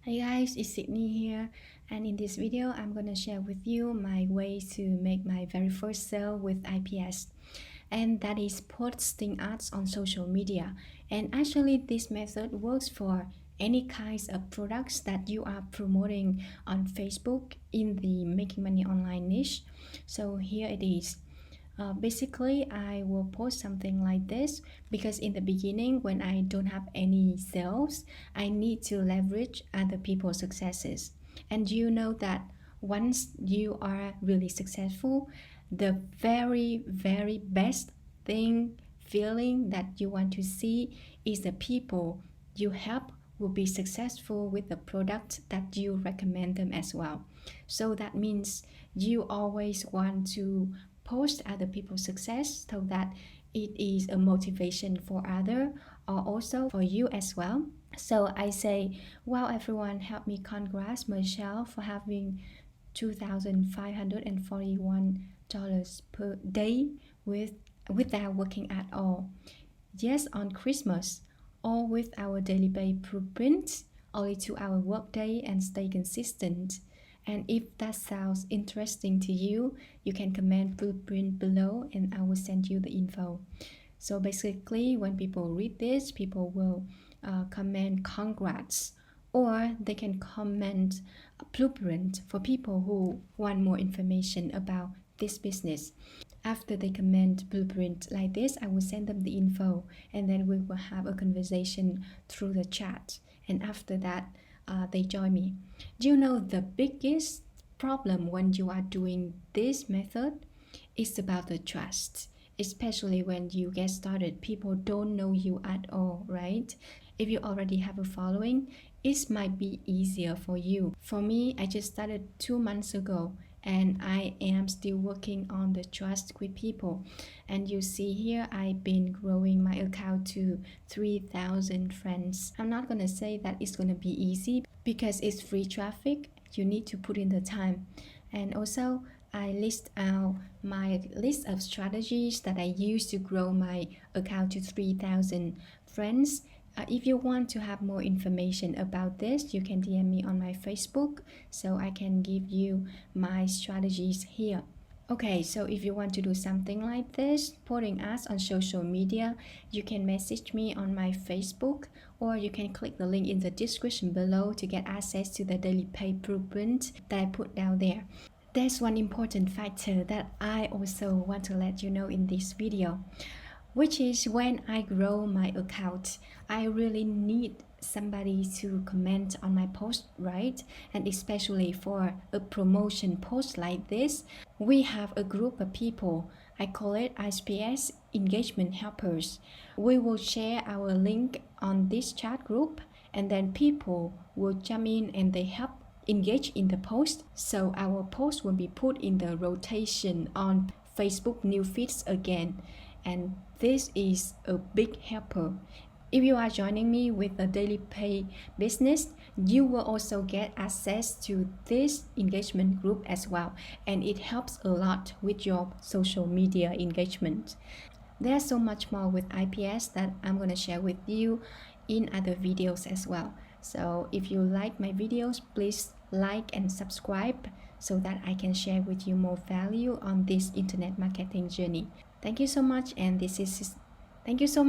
Hey guys, it's Sydney here, and in this video I'm gonna share with you my way to make my very first sale with IPS, and that is posting ads on social media. And actually this method works for any kinds of products that you are promoting on Facebook in the making money online niche. So here it is. Basically, I will post something like this because in the beginning, when I don't have any sales, I need to leverage other people's successes. And you know that once you are really successful, the very best feeling that you want to see is the people you help will be successful with the product that you recommend them as well. So that means you always want to post other people's success so that it is a motivation for other or also for you as well. So I say, wow, everyone, help me congrats Michelle for having $2,541 per day without working at all. Yes, on Christmas, all with our daily pay blueprint, only 2 hour workday and stay consistent. And if that sounds interesting to you, you can comment blueprint below and I will send you the info. So basically, when people read this, people will comment congrats, or they can comment blueprint for people who want more information about this business. After they comment blueprint like this, I will send them the info and then we will have a conversation through the chat. And after that, they join me. Do you know the biggest problem when you are doing this method is about the trust, especially when you get started. People don't know you at all, right? If you already have a following, it might be easier for you. For me, I just started 2 months ago and I am still working on the trust with people. And you see here, I've been growing my account to 3,000 friends. I'm not gonna say that it's gonna be easy because it's free traffic. You need to put in the time. And also, I list out my list of strategies that I use to grow my account to 3,000 friends. If you want to have more information about this, you can DM me on my Facebook so I can give you my strategies here. Okay, so if you want to do something like this, putting ads on social media, you can message me on my Facebook or you can click the link in the description below to get access to the daily pay blueprint that I put down there. There's one important factor that I also want to let you know in this video, which is when I grow my account, I really need somebody to comment on my post, right? And especially for a promotion post like this, we have a group of people. I call it IPS engagement helpers. We will share our link on this chat group and then people will jump in and they help engage in the post. So our post will be put in the rotation on Facebook new feeds again. And this is a big helper. If you are joining me with a daily pay business, you will also get access to this engagement group as well. And it helps a lot with your social media engagement. There's so much more with IPS that I'm going to share with you in other videos as well. So if you like my videos, please like and subscribe so that I can share with you more value on this internet marketing journey. Thank you so much, and thank you so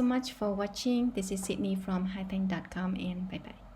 much for watching. This is Sydney from hithanhdotcom, and bye bye.